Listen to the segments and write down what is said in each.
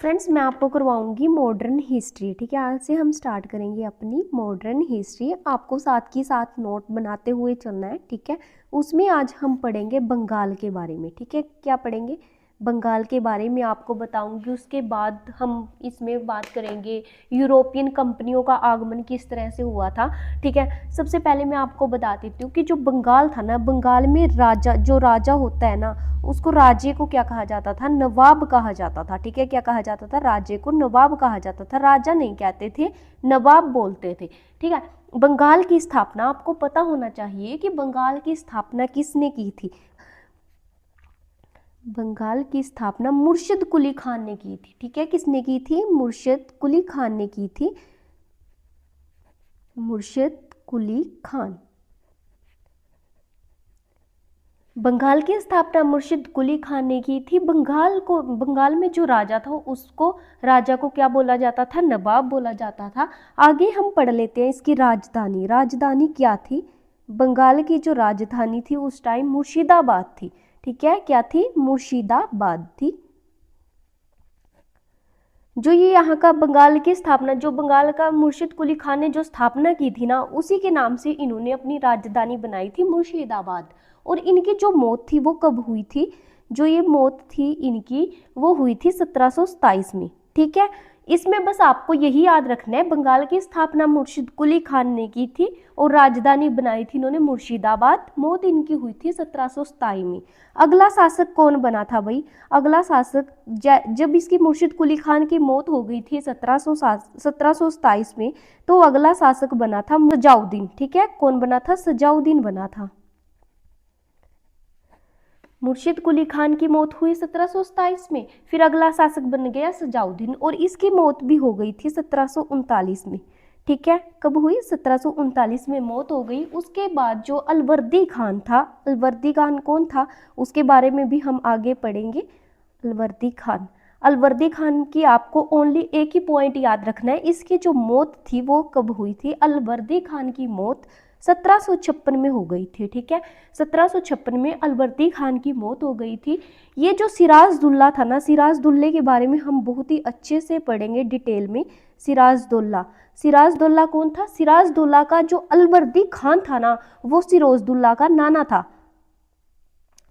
Friends, मैं आपको करवाऊंगी modern history. ठीक है, आज से हम स्टार्ट करेंगे अपनी मॉडर्न हिस्ट्री। आपको साथ के साथ नोट बनाते हुए चलना है। ठीक है, उसमें आज हम पढ़ेंगे बंगाल के बारे में। ठीक है, क्या पढ़ेंगे? बंगाल के बारे में आपको बताऊंगी। उसके बाद हम इसमें बात करेंगे यूरोपियन कंपनियों का आगमन किस तरह से हुआ था। ठीक है, सबसे पहले मैं आपको बता देती हूँ कि जो बंगाल था ना, बंगाल में जो राजा होता है ना, उसको राजे को क्या कहा जाता था? नवाब कहा जाता था। ठीक है, क्या कहा जाता था? राजे को नवाब कहा जाता था। राजा नहीं कहते थे, नवाब बोलते थे। ठीक है, बंगाल की स्थापना आपको पता होना चाहिए कि बंगाल की स्थापना किसने की थी। बंगाल की स्थापना मुर्शिद कुली खान ने की थी। ठीक है, किसने की थी? मुर्शिद कुली खान ने की थी। मुर्शिद कुली खान। बंगाल की स्थापना मुर्शिद कुली खान ने की थी। बंगाल में जो राजा था उसको, राजा को क्या बोला जाता था? नवाब बोला जाता था। आगे हम पढ़ लेते हैं इसकी राजधानी। राजधानी क्या थी? बंगाल की जो राजधानी थी उस टाइम मुर्शिदाबाद थी। ठीक है, क्या थी? मुर्शिदाबाद थी। जो ये यहाँ का बंगाल की स्थापना, जो बंगाल का मुर्शिद कुली खान ने जो स्थापना की थी ना, उसी के नाम से इन्होंने अपनी राजधानी बनाई थी मुर्शिदाबाद। और इनकी जो मौत थी वो कब हुई थी? जो ये मौत थी इनकी, वो हुई थी 1727 में। ठीक है, इसमें बस आपको यही याद रखना है, बंगाल की स्थापना मुर्शिद कुली खान ने की थी और राजधानी बनाई थी इन्होंने मुर्शिदाबाद। मौत इनकी हुई थी 1727 में। अगला शासक कौन बना था भाई? अगला शासक, जब इसकी मुर्शिद कुली खान की मौत हो गई थी 1727 में, तो अगला शासक बना था सजाउद्दीन। ठीक है, कौन बना था? सजाउद्दीन बना था। मुर्शिद कुली खान की मौत हुई 1727 में, फिर अगला शासक बन गया सजाउद्दीन, और इसकी मौत भी हो गई थी 1739 में। ठीक है, कब हुई? 1739 में मौत हो गई। उसके बाद जो अलवर्दी खान था, अलवर्दी खान कौन था? उसके बारे में भी हम आगे पढ़ेंगे। अलवर्दी खान, अलवर्दी खान की आपको ओनली एक ही पॉइंट याद रखना है, इसकी जो मौत थी वो कब हुई थी? अलवर्दी खान की मौत 1756 में हो गई थी। ठीक है, 1756 में अलवर्दी खान की मौत हो गई थी। ये जो सिराजुद्दौला था ना, सिराजुद्दौले के बारे में हम बहुत ही अच्छे से पढ़ेंगे डिटेल में। सिराजुद्दौला, सिराजुद्दौला कौन था? सिराजुद्दौला का जो अलवर्दी खान था ना, वो सिराजुद्दौला का नाना था।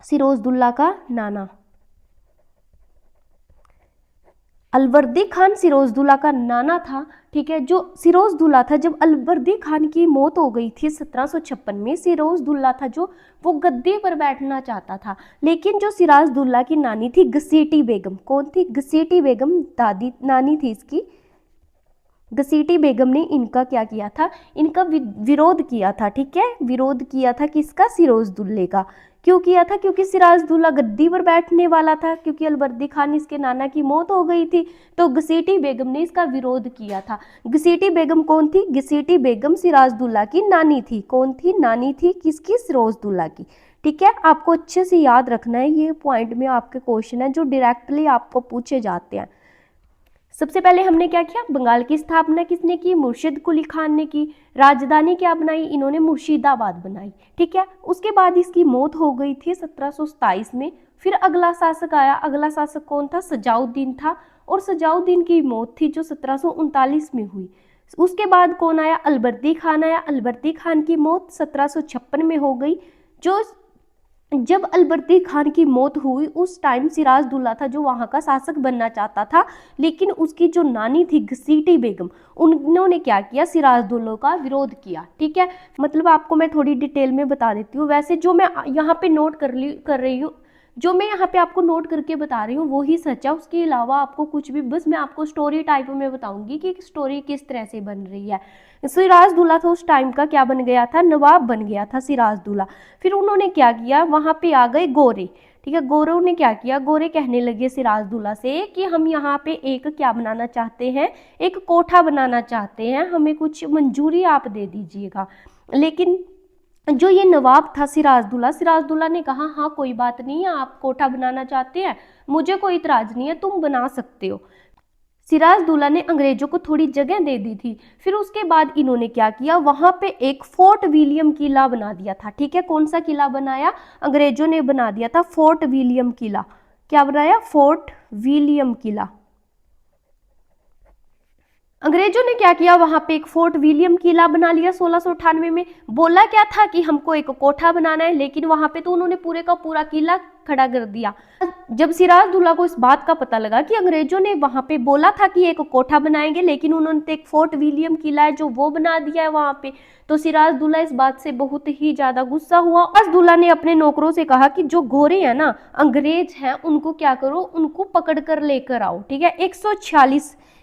सिराजुद्दौला का नाना, अलवर्दी खान सिराजुद्दौला का नाना था। ठीक है, जो सिराजुद्दौला था, जब अलवर्दी खान की मौत हो गई थी 1756 में, सिराजुद्दौला था जो, वो गद्दी पर बैठना चाहता था। लेकिन जो सिराजुद्दौला की नानी थी घसीटी बेगम, कौन थी? घसीटी बेगम दादी नानी थी इसकी। घसीटी बेगम ने इनका क्या किया था? इनका विरोध किया था। ठीक है, विरोध किया था किसका? सिराजुद्दौले का। क्यों किया था? क्योंकि सिराजुद्दौला गद्दी पर बैठने वाला था, क्योंकि अलवर्दी खान इसके नाना की मौत हो गई थी, तो घसीटी बेगम ने इसका विरोध किया था। घसीटी बेगम कौन थी? घसीटी बेगम सिराजुद्दौला की नानी थी। कौन थी? नानी थी किसकी? सिराजुद्दौला की। ठीक है, आपको अच्छे से याद रखना है, ये पॉइंट में आपके क्वेश्चन है जो डायरेक्टली आपको पूछे जाते हैं। सबसे पहले हमने क्या किया? बंगाल की स्थापना किसने की? मुर्शिद कुली खान ने की। राजधानी क्या बनाई? इन्होंने मुर्शिदाबाद बनाई। ठीक है, उसके बाद इसकी मौत हो गई थी 1727 में। फिर अगला शासक आया। अगला शासक कौन था? सजाउद्दीन था, और सजाउद्दीन की मौत थी जो 1739 में हुई। उसके बाद कौन आया? अलवर्दी खान आया। अलवर्दी खान की मौत 1756 में हो गई। जो जब अलवर्दी खान की मौत हुई उस टाइम सिराजुद्दौला था जो वहाँ का शासक बनना चाहता था, लेकिन उसकी जो नानी थी घसीटी बेगम, उन्होंने क्या किया? सिराजुद्दौला का विरोध किया। ठीक है, मतलब आपको मैं थोड़ी डिटेल में बता देती हूँ। वैसे जो मैं यहाँ पे नोट कर रही हूँ, जो मैं यहाँ पे आपको नोट करके बता रही हूँ वो ही सच है। उसके अलावा आपको कुछ भी, बस मैं आपको स्टोरी टाइप में बताऊंगी कि स्टोरी किस तरह से बन रही है। सिराजुद्दौला था उस टाइम का क्या बन गया था? नवाब बन गया था सिराजुद्दौला। फिर उन्होंने क्या किया? वहां पे आ गए गोरे। ठीक है, गोरों ने क्या किया? गोरे कहने लगे सिराजुद्दौला से कि हम यहाँ पे एक क्या बनाना चाहते हैं? एक कोठा बनाना चाहते हैं, हमें कुछ मंजूरी आप दे दीजिएगा। लेकिन जो ये नवाब था सिराजुद्दौला, सिराजुद्दौला ने कहा हाँ कोई बात नहीं है, आप कोठा बनाना चाहते हैं, मुझे कोई इतराज नहीं है, तुम बना सकते हो। सिराजुद्दौला ने अंग्रेजों को थोड़ी जगह दे दी थी। फिर उसके बाद इन्होंने क्या किया? वहां पे एक फोर्ट विलियम किला बना दिया था। ठीक है, कौन सा किला बनाया? अंग्रेजों ने बना दिया था फोर्ट विलियम किला। क्या बनाया? फोर्ट विलियम किला। अंग्रेजों ने क्या किया, वहां पे एक फोर्ट विलियम किला बना लिया 1698 में। बोला क्या था कि हमको एक कोठा बनाना है, लेकिन वहां पे तो उन्होंने पूरे का पूरा किला खड़ा कर दिया। जब सिराजदौल्ला को इस बात का पता लगा कि अंग्रेजों ने वहां पे बोला था कि एक कोठा बनाएंगे, लेकिन उन्होंने तो एक फोर्ट विलियम किला है जो वो बना दिया है वहां पे, तो सिराजदौल्ला इस बात से बहुत ही ज्यादा गुस्सा हुआ। सिराजदौल्ला ने अपने नौकरों से कहा कि जो गोरे हैं ना, अंग्रेज हैं, उनको क्या करो, उनको पकड़ कर लेकर आओ। ठीक है,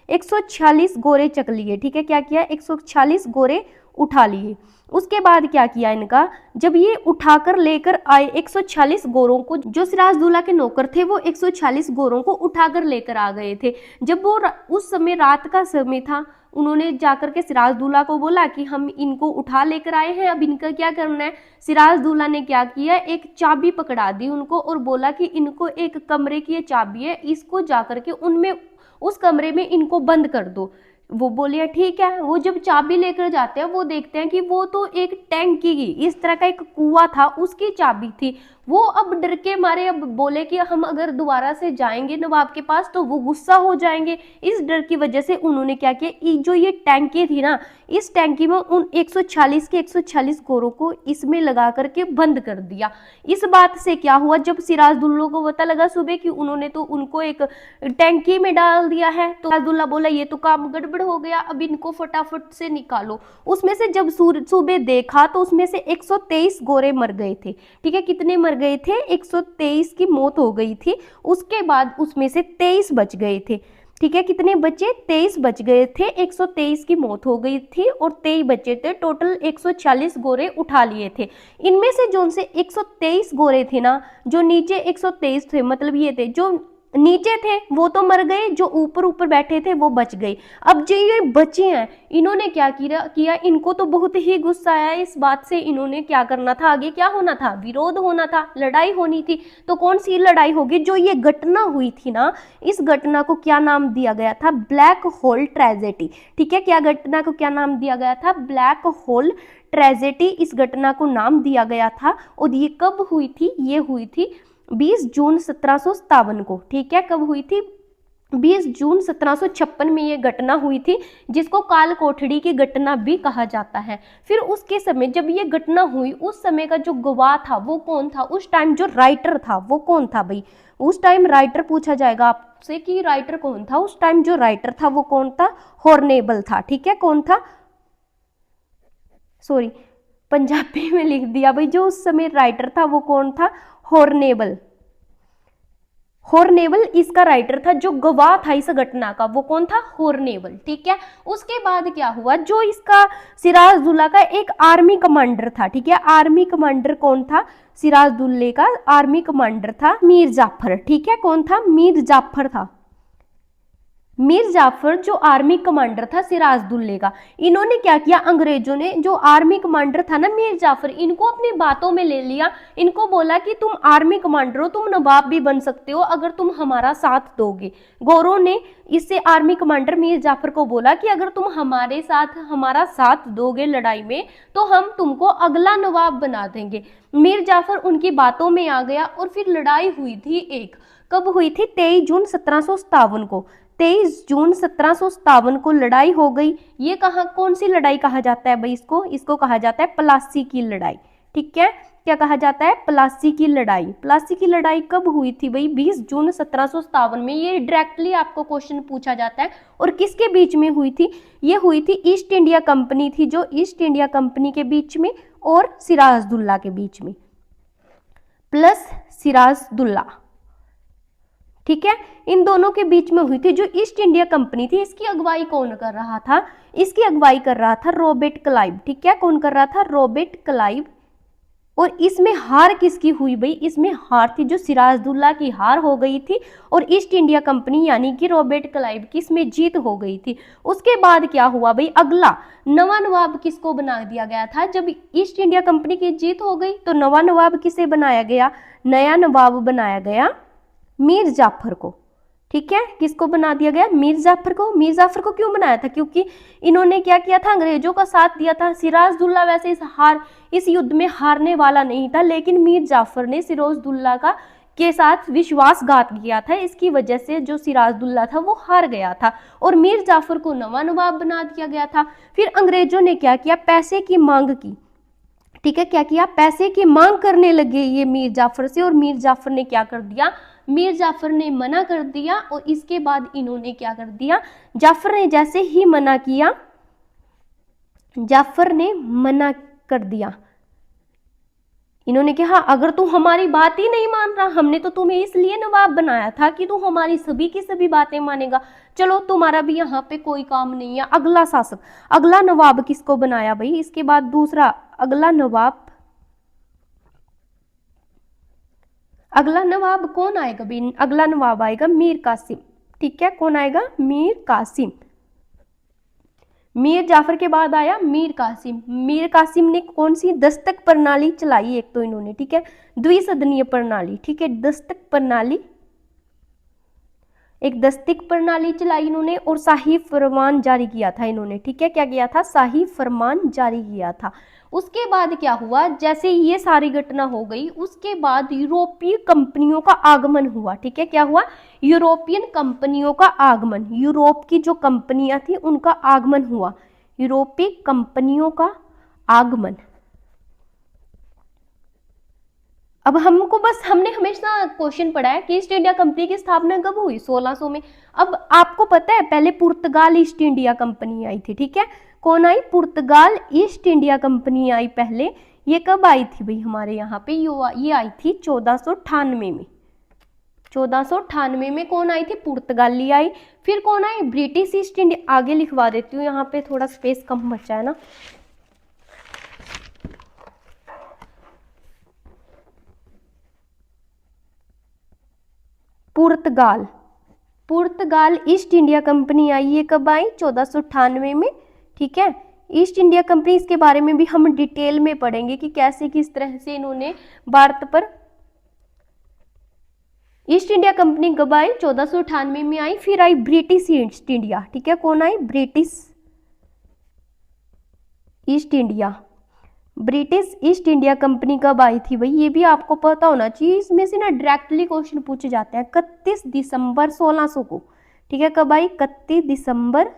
146 गोरे चक लिए। ठीक है, क्या किया, 146 गोरे उठा लिए। उसके बाद क्या किया इनका, जब ये उठाकर लेकर आए 146 गोरों को, जो सिराजदौल्ला के नौकर थे वो 146 गोरों को उठाकर लेकर आ गए थे। जब वो उस समय रात का समय था, उन्होंने जाकर के सिराजदौल्ला को बोला कि हम इनको उठा लेकर आए हैं, अब इनका क्या करना है। सिराजदौल्ला ने क्या किया, एक चाबी पकड़ा दी उनको और बोला कि इनको एक कमरे की ये चाबी है, इसको जाकर के उनमें उस कमरे में इनको बंद कर दो। वो बोले ठीक है। वो जब चाबी लेकर जाते हैं, वो देखते हैं कि वो तो एक टैंकी की, इस तरह का एक कुआं था, उसकी चाबी थी। वो अब डर के मारे अब बोले कि हम अगर दोबारा से जाएंगे नवाब के पास तो वो गुस्सा हो जाएंगे। इस डर की वजह से उन्होंने क्या किया, जो ये टैंकी थी ना, इस टैंकी में उन 146 के 146 गोरों को इसमें लगा करके बंद कर दिया। इस बात से क्या हुआ, जब सिराजदौल्ला को पता लगा सुबह कि उन्होंने तो उनको एक टैंकी में डाल दिया है, तो सिराजदौल्ला बोला ये तो काम गड़बड़ हो गया, अब इनको फटाफट से निकालो। उसमें से जब सुबह देखा तो उसमें से 123 गोरे मर गए थे। ठीक है, कितने मर गए थे, 123 की मौत हो गई थी। उसके बाद उसमें से 23 बच गए थे। ठीक है, कितने बचे, 23 बच गए थे। 123 की मौत हो गई थी और 23 बचे थे। टोटल 146 गोरे उठा लिए थे। इनमें से जो उनसे 123 गोरे थे ना, जो नीचे 123 थे, मतलब ये थे जो नीचे थे वो तो मर गए, जो ऊपर ऊपर बैठे थे वो बच गए। अब जो ये बचे हैं, इन्होंने क्या किया, इनको तो बहुत ही गुस्सा आया इस बात से। इन्होंने क्या करना था, आगे क्या होना था, विरोध होना था, लड़ाई होनी थी। तो कौन सी लड़ाई होगी, जो ये घटना हुई थी ना, इस घटना को क्या नाम दिया गया था, ब्लैक होल ट्रेजेडी। ठीक है, क्या घटना को क्या नाम दिया गया था, ब्लैक होल ट्रेजेडी, इस घटना को नाम दिया गया था। और ये कब हुई थी, ये हुई थी 20 जून 1757 को। ठीक है, कब हुई थी, 20 जून 1756 में ये घटना हुई थी, जिसको काल कोठड़ी की घटना भी कहा जाता है। फिर उसके समय जब ये घटना हुई, उस समय का जो गवाह था वो कौन था, उस टाइम जो राइटर था वो कौन था भाई, उस टाइम राइटर पूछा जाएगा आपसे कि राइटर कौन था। उस टाइम जो राइटर था वो कौन था, हॉर्नेबल था। ठीक है, कौन था, सॉरी पंजाबी में लिख दिया भाई, जो उस समय राइटर था वो कौन था, हॉर्नेबल। हॉर्नेबल इसका राइटर था, जो गवाह था इस घटना का वो कौन था, हॉर्नेबल। ठीक है, उसके बाद क्या हुआ, जो इसका सिराजदौल्ला का एक आर्मी कमांडर था। ठीक है, आर्मी कमांडर कौन था, सिराजदौल्ले का आर्मी कमांडर था मीर जाफर। ठीक है, कौन था, मीर जाफर था। मीर जाफर जो आर्मी कमांडर था सिराजदौल्ले का, इन्होंने क्या किया, अंग्रेजों ने जो आर्मी कमांडर था ना मीर जाफर, इनको अपनी बातों में ले लिया। इनको बोला कि तुम आर्मी कमांडर हो, तुम नवाब भी बन सकते हो अगर तुम हमारा साथ दोगे। गोरों ने इससे आर्मी कमांडर मीर जाफर को बोला कि अगर तुम हमारा साथ दोगे लड़ाई में, तो हम तुमको अगला नवाब बना देंगे। मीर जाफर उनकी बातों में आ गया और फिर लड़ाई हुई थी एक, कब हुई थी, 23 जून 1757 को। 23 जून 1757 को लड़ाई हो गई। ये कौन सी लड़ाई कहा जाता है भाई, इसको कहा जाता है प्लासी की लड़ाई। ठीक है, क्या कहा जाता है, प्लासी की लड़ाई। प्लासी की लड़ाई कब हुई थी भाई, 20 जून 1757 में। ये डायरेक्टली आपको क्वेश्चन पूछा जाता है। और किसके बीच में हुई थी, ये हुई थी ईस्ट इंडिया कंपनी थी, जो ईस्ट इंडिया कंपनी के बीच में और सिराजदौल्ला के बीच में, प्लस सिराजदौल्ला। ठीक है, इन दोनों के बीच में हुई थी। जो ईस्ट इंडिया कंपनी थी, इसकी अगुवाई कौन कर रहा था, इसकी अगुवाई कर रहा था रॉबर्ट क्लाइव। ठीक है, कौन कर रहा था, रॉबर्ट क्लाइव। और इसमें हार किसकी हुई भाई, इसमें हार थी जो सिराजदौल्ला की हार हो गई थी, और ईस्ट इंडिया कंपनी यानी कि रॉबर्ट क्लाइव की इसमें जीत हो गई थी। उसके बाद क्या हुआ भाई, अगला नवा नवाब किसको बना दिया गया था, जब ईस्ट इंडिया कंपनी की जीत हो गई तो नवा नवाब किसे बनाया गया, नया नवाब बनाया गया मीर जाफर को। ठीक है, किसको बना दिया गया, मीर जाफर को। मीर जाफर को क्यों बनाया था, क्योंकि इन्होंने क्या किया था, अंग्रेजों का साथ दिया था। सिराजदौल्ला वैसे इस युद्ध में हारने वाला नहीं था, लेकिन मीर जाफर ने सिराजदौल्ला का के साथ विश्वासघात किया था। इसकी वजह से जो सिराजुद्दौला था वो हार गया था और मीर जाफर को नवा नवाब बना दिया गया था। फिर अंग्रेजों ने क्या किया, पैसे की मांग की, ठीक है, क्या किया, पैसे की मांग करने लगे ये मीर जाफर से, और मीर जाफर ने क्या कर दिया, मीर जाफर ने मना कर दिया। और इसके बाद इन्होंने क्या कर दिया, जाफर ने जैसे ही मना किया, जाफर ने मना कर दिया, इन्होंने कहा अगर तू हमारी बात ही नहीं मान रहा, हमने तो तुम्हें इसलिए नवाब बनाया था कि तू हमारी सभी की सभी बातें मानेगा, चलो तुम्हारा भी यहाँ पे कोई काम नहीं है। अगला शासक, अगला नवाब किसको बनाया भाई, इसके बाद दूसरा अगला नवाब, अगला नवाब कौन आएगा भाई, अगला नवाब आएगा मीर कासिम, ठीक है, कौन आएगा, मीर कासिम। मीर जाफर के बाद आया मीर कासिम। मीर कासिम ने कौन सी दस्तक प्रणाली चलाई, एक तो इन्होंने, ठीक है, द्विसदनीय प्रणाली, ठीक है, दस्तक प्रणाली, एक दस्तक प्रणाली चलाई इन्होंने, और शाही फरमान जारी किया था इन्होंने, ठीक है, क्या किया था, शाही फरमान जारी किया था। उसके बाद क्या हुआ, जैसे ये सारी घटना हो गई, उसके बाद यूरोपीय कंपनियों का आगमन हुआ, ठीक है, क्या हुआ, यूरोपियन कंपनियों का आगमन, यूरोप की जो कंपनियां थी उनका आगमन हुआ, यूरोपीय कंपनियों का आगमन। अब हमको बस, हमने हमेशा क्वेश्चन पढ़ा है कि ईस्ट इंडिया कंपनी की स्थापना कब हुई, 1600 में। अब आपको पता है पहले पुर्तगाल ईस्ट इंडिया कंपनी आई थी, ठीक है, कौन आई, पुर्तगाल ईस्ट इंडिया कंपनी आई पहले। ये कब आई थी भाई हमारे यहाँ पे, ये आई थी 1498 में, 1498 में कौन आई थी, पुर्तगाली आई। फिर कौन आई, ब्रिटिश ईस्ट इंडिया, आगे लिखवा देती हूँ, यहाँ पे थोड़ा स्पेस कम बचा है ना। पुर्तगाल, पुर्तगाल ईस्ट इंडिया कंपनी आई, ये कब आई, 1498 में, ठीक है। ईस्ट इंडिया कंपनी, इसके बारे में भी हम डिटेल में पढ़ेंगे कि कैसे किस तरह से इन्होंने भारत पर, ईस्ट इंडिया कंपनी कब आई, 1498 में आई। फिर आई ब्रिटिश ईस्ट इंडिया, ठीक है, कौन आई, British East India, British East India company कब आई थी भाई, ये भी आपको पता होना चाहिए, इसमें से ना डायरेक्टली क्वेश्चन पूछे जाते हैं। 31 दिसंबर 1600 को, ठीक है, कब आई, 31 दिसंबर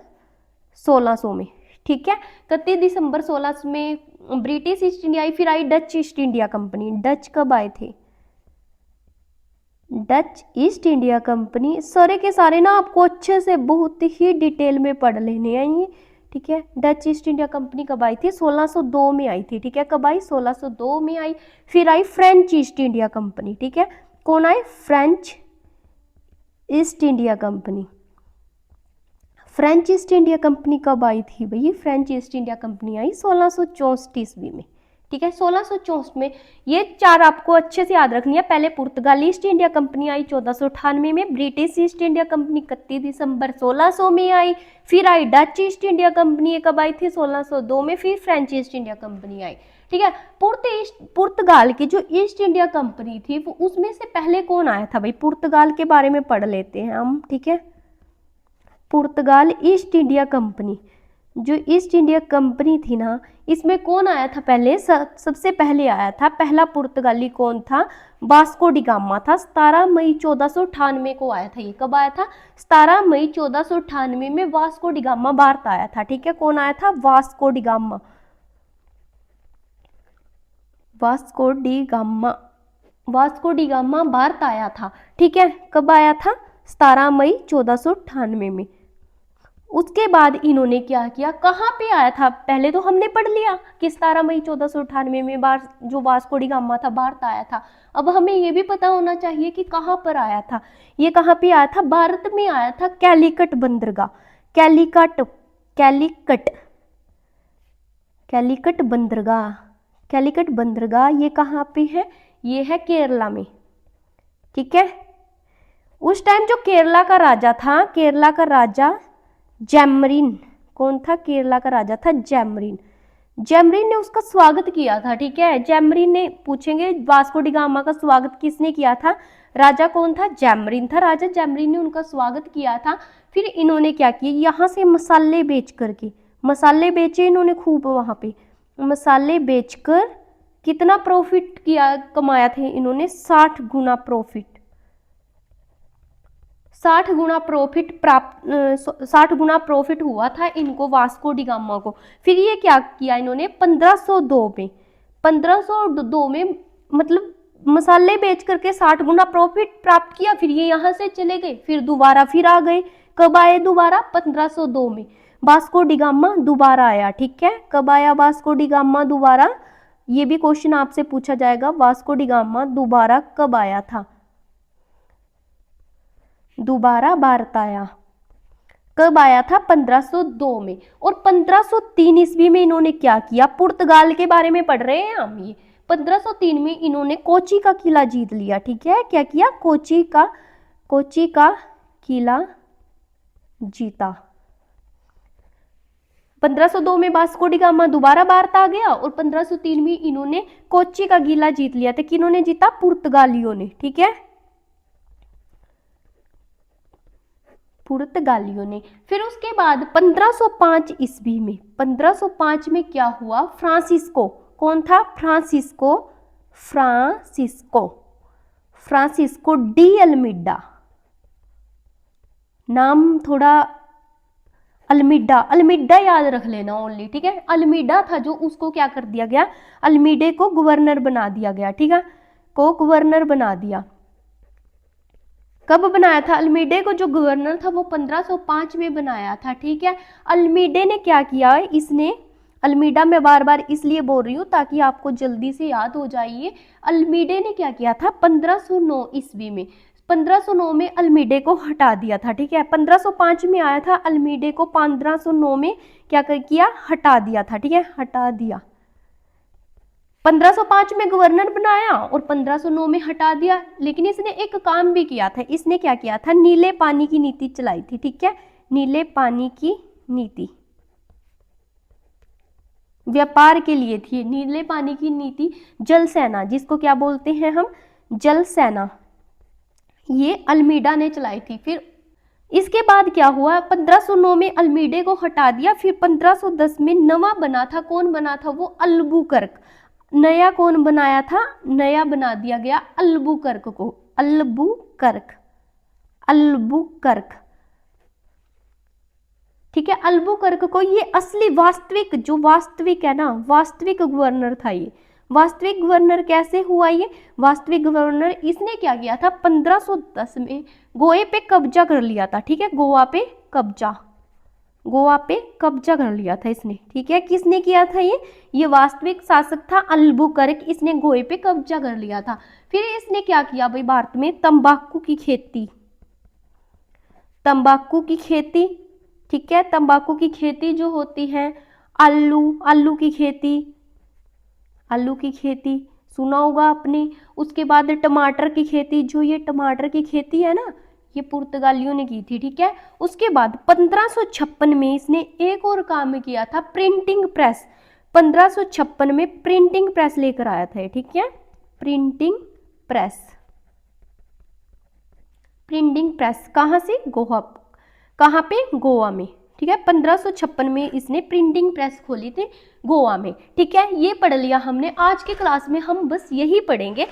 1600 में, ठीक है, 31 दिसंबर 1600 में ब्रिटिश ईस्ट इंडिया आई। फिर आई Dutch East India company, Dutch कब आए थे, डच ईस्ट इंडिया कंपनी, सारे के सारे ना आपको अच्छे से बहुत ही डिटेल में पढ़ लेने हैं, ठीक है। डच ईस्ट इंडिया कंपनी कब आई थी, 1602 में आई थी, ठीक है, कब आई, 1602 में आई। फिर आई फ्रेंच ईस्ट इंडिया कंपनी, ठीक है, कौन आई, French East India company. French East India company कब आई थी भाई, फ्रेंच ईस्ट इंडिया कंपनी आई 1664 ईस्वी में, ठीक है, 1664 में। ये चार आपको अच्छे से याद रखनी है। पहले पुर्तगाल ईस्ट इंडिया कंपनी आई 1498 में, ब्रिटिश ईस्ट इंडिया कंपनी 31 दिसंबर 1600 में आई। फिर आई डच ईस्ट इंडिया कंपनी, कब आई थी, 1602 में। फिर फ्रेंच ईस्ट इंडिया कंपनी आई, ठीक है। पुर्तगाल की जो ईस्ट इंडिया कंपनी थी वो, उसमें से पहले कौन आया था भाई, पुर्तगाल के बारे में पढ़ लेते हैं हम, ठीक है। पुर्तगाल ईस्ट इंडिया कंपनी, जो ईस्ट इंडिया कंपनी थी ना, इसमें कौन आया था पहले, सबसे पहले आया था, पहला पुर्तगाली कौन था, वास्को डी गामा था। 17 मई 1498 को आया था। ये कब आया था, 17 मई 1498 में वास्को डी गामा भारत आया था, ठीक है, कौन आया था, Vasco D gamma, Vasco D gamma, Vasco D gamma Bharat आया था, ठीक है, कब आया था, 17 मई 1498 में। उसके बाद इन्होंने क्या किया, कहाँ पे आया था, पहले तो हमने पढ़ लिया कि 17 मई 1498 में जो वास्को डी गामा था भारत आया था। अब हमें ये भी पता होना चाहिए कि कहाँ पर आया था। ये कहाँ पे आया था, भारत में आया था, कैलीकट बंदरगाह, कैलीकट बंदरगाह, कैलीकट बंदरगाह, ये कहाँ पे है, ये है केरला में, ठीक है। उस टाइम जो केरला का राजा था, केरला का राजा जैमरिन, कौन था, केरला का राजा था जैमरिन। जैमरिन ने उसका स्वागत किया था, ठीक है। जैमरिन ने, पूछेंगे वास्को डी गामा का स्वागत किसने किया था, राजा कौन था, जैमरिन था, राजा जैमरिन ने उनका स्वागत किया था। फिर इन्होंने क्या किया, यहाँ से मसाले बेच करके, मसाले बेचे इन्होंने खूब, वहाँ पे मसाले बेचकर कितना प्रॉफिट किया, कमाया थे इन्होंने? 60 गुना प्रॉफिट। 60 गुना प्रॉफिट प्राप्त 60 गुना प्रॉफिट हुआ था इनको, वास्को डी गामा को। फिर ये क्या किया इन्होंने? 1502 में, 1502 में मतलब मसाले बेच करके 60 गुना प्रॉफिट प्राप्त किया। फिर ये यहाँ से चले गए, फिर दोबारा फिर आ गए। कब आए दोबारा? 1502 में वास्को डी गामा दोबारा आया। ठीक है, कब आया वास्को डी गामा दोबारा? ये भी क्वेश्चन आपसे पूछा जाएगा, वास्को डी गामा दोबारा कब आया था? दोबारा भारत आया। कब आया था? 1502 में। और 1503 ईस्वी में इन्होंने क्या किया? पुर्तगाल के बारे में पढ़ रहे हैं हम। ये 1503 में इन्होंने कोची का किला जीत लिया। ठीक है, क्या किया? कोची का किला जीता। 1502 में वास्को डी गामा दोबारा भारत आ गया और 1503 में इन्होंने कोची का किला जीत लिया था। किन्होंने जीता? पुर्तगालियों ने। ठीक है, पुर्तगालियों ने। फिर उसके बाद 1505 ईस्वी में, 1505 में क्या हुआ? फ्रांसिस्को, कौन था? फ्रांसिस्को डी अल्मीडा, नाम थोड़ा अल्मीडा याद रख लेना ओनली। ठीक है, अल्मीडा था जो, उसको क्या कर दिया गया? अल्मीडे को गवर्नर बना दिया गया। ठीक है, को गवर्नर बना दिया। कब बनाया था अल्मीडे को? जो गवर्नर था वो 1505 में बनाया था। ठीक है, अल्मीडे ने क्या किया? इसने, अल्मीडा मैं बार बार इसलिए बोल रही हूँ ताकि आपको जल्दी से याद हो जाइए। अल्मीडे ने क्या किया था? 1509 ईस्वी में, 1509 में अल्मीडे को हटा दिया था। ठीक है, 1505 में आया था, अल्मीडे को 1509 में क्या किया? हटा दिया था। ठीक है, हटा दिया। 1505 में गवर्नर बनाया और 1509 में हटा दिया। लेकिन इसने एक काम भी किया था। इसने क्या किया था? नीले पानी की नीति चलाई थी। ठीक है, नीले पानी की नीति व्यापार के लिए थी। नीले पानी की नीति, जल सेना जिसको क्या बोलते हैं हम? जल सेना, ये अल्मीडा ने चलाई थी। फिर इसके बाद क्या हुआ? 1509 में अल्मीडे को हटा दिया। फिर 1510 में नवा बना था, कौन बना था वो? अल्बुकर्क। नया कौन बनाया था? नया बना दिया गया अल्बुकर्क को। अल्बुकर्क। ठीक है, अल्बुकर्क को, ये असली वास्तविक, जो वास्तविक है ना, वास्तविक गवर्नर था ये। वास्तविक गवर्नर कैसे हुआ ये वास्तविक गवर्नर? इसने क्या किया था? 1510 में गोवा पे कब्जा कर लिया था। ठीक है, गोवा पे कब्जा कर लिया था इसने। ठीक है, किसने किया था ये वास्तविक शासक था अल्बुकर्क, इसने गोवा पे कब्जा कर लिया था। फिर इसने क्या किया भाई? भारत में तंबाकू की खेती, ठीक है, तंबाकू की खेती जो होती है, आलू की खेती सुना होगा आपने। उसके बाद टमाटर की खेती, जो ये टमाटर की खेती है ना, ये पुर्तगालियों ने की थी। ठीक है, उसके बाद 1556 में इसने एक और काम किया था, प्रिंटिंग प्रेस। 1556 में प्रिंटिंग प्रेस लेकर आया था। ठीक है, प्रिंटिंग प्रेस कहाँ से? कहाँ पे? गोवा में। ठीक है, 1556 में इसने प्रिंटिंग प्रेस खोली थी गोवा में। ठीक है, ये पढ़ लिया हमने। आज की क्लास में हम बस यही पढ़ेंगे।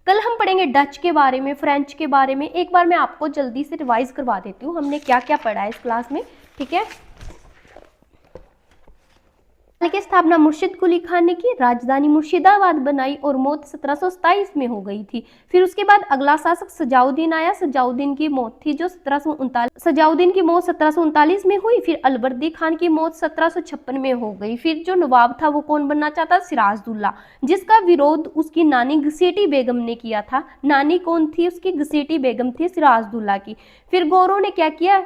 कल हम पढ़ेंगे डच के बारे में, फ्रेंच के बारे में। एक बार मैं आपको जल्दी से रिवाइज करवा देती हूँ हमने क्या क्या पढ़ा है इस क्लास में। ठीक है, की स्थापना मुर्शिद कुली खान ने की, राजधानी मुर्शिदाबाद बनाई और मौत 1727 में हो गई थी। फिर उसके बाद अगला शासक सजाउद्दीन आया। सजाउद्दीन की मौत थी जो 1739 में हुई। फिर अलवर्दी खान की मौत 1756 में हो गई। फिर जो नवाब था वो कौन बनना चाहता? सिराजुद्दौला, जिसका विरोध उसकी नानी घसीटी बेगम ने किया था। नानी कौन थी उसकी? घसीटी बेगम थी सिराजुद्दौला की। फिर गौरों ने क्या किया?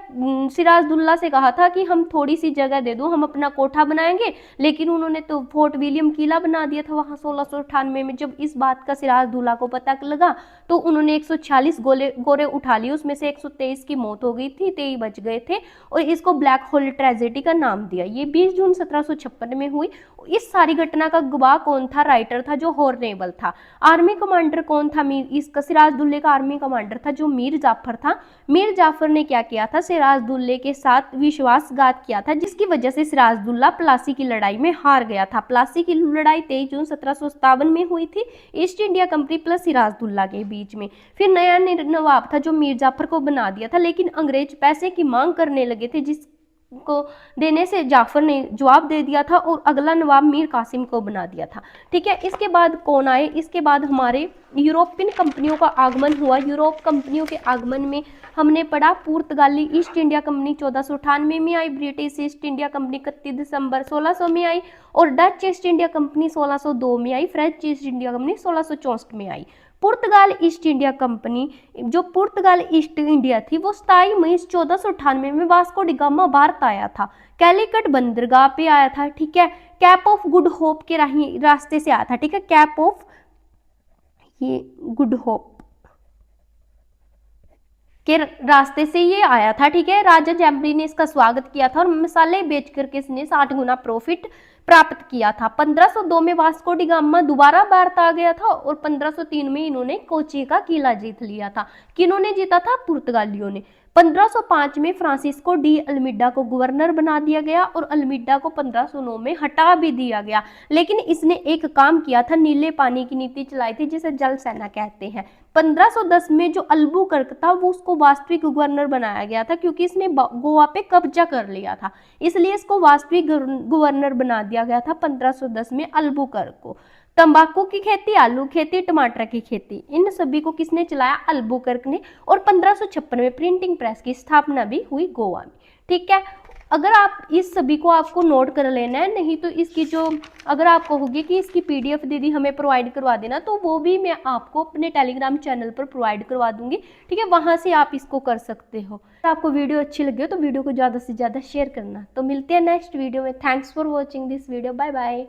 सिराजुद्दौला से कहा था कि हम थोड़ी सी जगह दे दो, हम अपना कोठा बनाएंगे, लेकिन उन्होंने तो फोर्ट विलियम किला बना दिया था वहां 1698 में। जब इस बात का सिराजुद्दौला को पता लगा तो उन्होंने 146 गोरे उठा लिए, उसमें से 123 की मौत हो गई थी, 23 बच गए थे और इसको ब्लैक होल ट्रेजेडी का नाम दिया। ये 20 जून 1756 में हुई। इस सारी घटना का गवाह कौन था? राइटर था जो हॉर्नेबल था। आर्मी कमांडर कौन था? इसका सिराजुद्दौले का आर्मी कमांडर था जो मीर जाफर था। मीर जाफर ने क्या किया था? सिराजुद्दौले के साथ विश्वासघात किया था, जिसकी वजह से सिराजुद्दौला प्लासी की लड़ाई लड़ाई में हार गया था। प्लासी की लड़ाई 23 जून 1757 में हुई थी, east India company plus Sirajuddaula के बीच में। फिर नया नवाब था जो मीर जाफर को बना दिया था, लेकिन अंग्रेज पैसे की मांग करने लगे थे, जिस को देने से जाफर ने जवाब दे दिया था और अगला नवाब मीर कासिम को बना दिया था। ठीक है, इसके बाद कौन आए? इसके बाद हमारे यूरोपियन कंपनियों का आगमन हुआ। यूरोप कंपनियों के आगमन में हमने पढ़ा पुर्तगाली ईस्ट इंडिया कंपनी 1498 में आई, ब्रिटिश ईस्ट इंडिया कंपनी 31 दिसंबर 1600 में आई और डच ईस्ट इंडिया कंपनी 1602 में आई, फ्रेंच ईस्ट इंडिया कंपनी 1664 में आई। पुर्तगाल ईस्ट इंडिया कंपनी, जो पुर्तगाल ईस्ट इंडिया थी, वो 27 मई 1498 में वास्को डी गामा भारत आया था, कैलिकट बंदरगाह पे आया था। ठीक है, कैप ऑफ गुड होप के रास्ते से आया था। ठीक है, कैप ऑफ ये गुड होप के रास्ते से ये आया था। ठीक है, राजा जैमरी ने इसका स्वागत किया था और मसाले बेच करके इसने 60 गुना प्रॉफिट प्राप्त किया था। 1502 में वास्को डी गामा दोबारा भारत आ गया था और 1503 में इन्होंने कोची का किला जीत लिया था। किन्होंने जीता था? पुर्तगालियों ने। 1505 में फ्रांसिस्को डी अल्मीडा को गवर्नर बना दिया गया और अल्मीडा को 1509 में हटा भी दिया गया, लेकिन इसने एक काम किया था, नीले पानी की नीति चलाई थी, जिसे जल सेना कहते हैं। 1510 में जो अल्बुकर्क था वो उसको वास्तविक गवर्नर बनाया गया था, क्योंकि इसने गोवा पे कब्जा कर लिया था, इसलिए इसको वास्तविक गवर्नर बना दिया गया था 1510 में अल्बुकर्क को। तंबाकू की खेती, आलू खेती, टमाटर की खेती, इन सभी को किसने चलाया? अल्बुकर्क ने। और 1556 में प्रिंटिंग प्रेस की स्थापना भी हुई गोवा में। ठीक है, अगर आप इस सभी को आपको नोट कर लेना है, नहीं तो इसकी जो अगर आप कहोगे कि इसकी पीडीएफ दीदी हमें प्रोवाइड करवा देना, तो वो भी मैं आपको अपने टेलीग्राम चैनल पर प्रोवाइड करवा दूंगी। ठीक है, वहां से आप इसको कर सकते हो। अगर आपको वीडियो अच्छी लगी हो तो वीडियो को ज़्यादा से ज़्यादा शेयर करना। तो मिलते हैं नेक्स्ट वीडियो में। Thanks for watching this video. Bye bye.